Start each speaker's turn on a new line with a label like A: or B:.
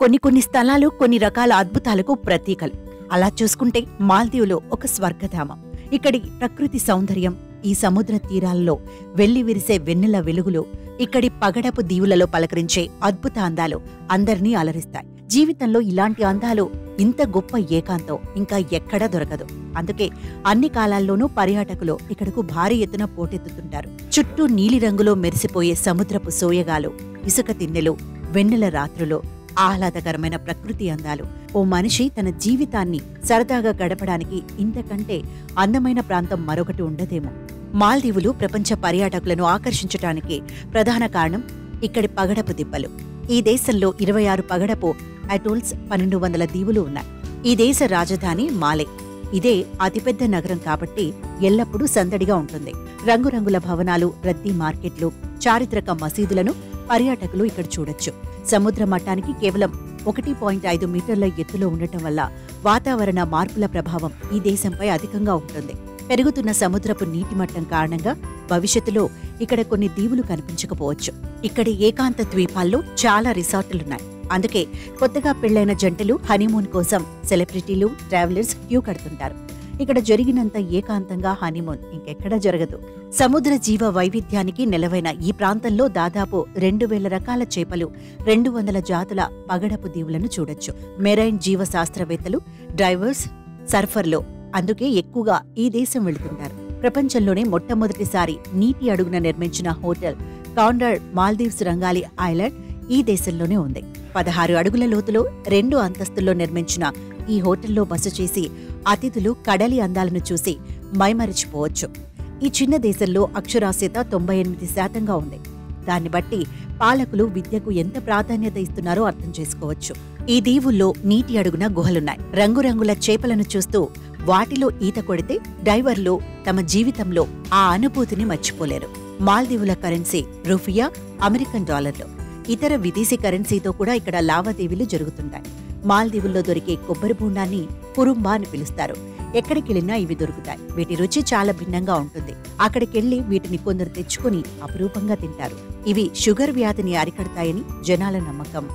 A: కొన్ని స్థలాలు కొన్ని రకాల అద్భుతాలకు ప్రతీకలు. అలా చూసుకుంటే మాల్దీవులో ఒక స్వర్గధామం. ఇక్కడి ప్రకృతి సౌందర్యం, ఈ సముద్ర తీరాలలో వెళ్లి విరిసే వెన్నెల వెలుగులు, ఇక్కడి పగడపు దీవులలో పలకరించే అద్భుత అందాలు అందర్నీ అలరిస్తాయి. జీవితంలో ఇలాంటి అందాలు, ఇంత గొప్ప ఏకాంతం ఇంకా ఎక్కడా దొరకదు. అందుకే అన్ని కాలాల్లోనూ పర్యాటకులు ఇక్కడకు భారీ ఎత్తున పోటెత్తుతుంటారు. చుట్టూ నీలిరంగులో మెరిసిపోయే సముద్రపు సోయగాలు, ఇసుక తిన్నెలు, వెన్నెల రాత్రులు, ఆహ్లాదకరమైన ప్రకృతి అందాలు. ఓ మనిషి తన జీవితాన్ని సరదాగా గడపడానికి ఇంతకంటే అందమైన ప్రాంతం మరొకటి ఉండదేమో. మాల్దీవులు ప్రపంచ పర్యాటకులను ఆకర్షించటానికి ప్రధాన కారణం ఇక్కడి పగడపు దిబ్బలు. ఈ దేశంలో 26 పగడపు అటోల్స్, 1200 దీవులు ఉన్నాయి. ఈ దేశ రాజధాని మాలే. ఇదే అతిపెద్ద నగరం కాబట్టి ఎల్లప్పుడూ సందడిగా ఉంటుంది. రంగురంగుల భవనాలు, రద్దీ మార్కెట్లు, చారిత్రక మసీదులను పర్యాటకులు ఇక్కడ చూడొచ్చు. సముద్ర మట్టానికి కేవలం 1.5 మీటర్ల ఎత్తులో ఉండటం వల్ల వాతావరణ మార్పుల ప్రభావం ఈ దేశంపై అధికంగా ఉంటుంది. పెరుగుతున్న సముద్రపు నీటి మట్టం కారణంగా భవిష్యత్తులో ఇక్కడ కొన్ని దీవులు కనిపించకపోవచ్చు. ఇక్కడి ఏకాంత ద్వీపాల్లో చాలా రిసార్టులున్నాయి. అందుకే కొత్తగా పెళ్లైన జంటలు హనీమూన్ కోసం సెలబ్రిటీలు, ట్రావెలర్స్ క్యూ కడుతుంటారు. ఇక్కడ జరిగినంత ఏకాంతంగా హనీమూన్ ఇంకెక్కడా జరగదు. సముద్ర జీవ వైవిధ్యానికి నెలవైన ఈ ప్రాంతంలో దాదాపు 2000 రకాల చేపలు, 200 జాతుల పగడపు దీవులను చూడొచ్చు. మెరైన్ జీవ శాస్త్రవేత్తలు, డైవర్స్, సర్ఫర్లు అందుకే ఎక్కువగా ఈ దేశం వెళుతుంటారు. ప్రపంచంలోనే మొట్టమొదటిసారి నీటి అడుగున నిర్మించిన హోటల్ కాండాడ్ మాల్దీవ్స్ రంగాలి ఐలాండ్ ఈ దేశంలోనే ఉంది. 16 అడుగుల లోతులో 2 అంతస్తుల్లో నిర్మించిన ఈ హోటల్లో బస చేసి అతిథులు కడలి అందాలను చూసి మైమరిచిపోవచ్చు. ఈ చిన్న దేశంలో అక్షరాస్యత 98% ఉంది. దాన్ని బట్టి పాలకులు విద్యకు ఎంత ప్రాధాన్యత ఇస్తున్నారో అర్థం చేసుకోవచ్చు. ఈ దీవుల్లో నీటి అడుగున గుహలున్నాయి. రంగురంగుల చేపలను చూస్తూ వాటిలో ఈత కొడితే డైవర్లు తమ జీవితంలో ఆ అనుభూతిని మర్చిపోలేరు. మాల్దీవుల కరెన్సీ రూఫియా, అమెరికన్ డాలర్లు. ఇతర విదేశీ కరెన్సీతో కూడా ఇక్కడ లావాదేవీలు జరుగుతుంటాయి. మాల్దీవుల్లో దొరికే కొబ్బరి బోండాన్ని కురుంబా అని పిలుస్తారు. ఎక్కడికెళ్ళినా ఇవి దొరుకుతాయి. వీటి రుచి చాలా భిన్నంగా ఉంటుంది. అక్కడికెళ్లి వీటిని కొందరు తెచ్చుకుని అపురూపంగా తింటారు. ఇవి షుగర్ వ్యాధిని అరికడతాయని జనాల నమ్మకం.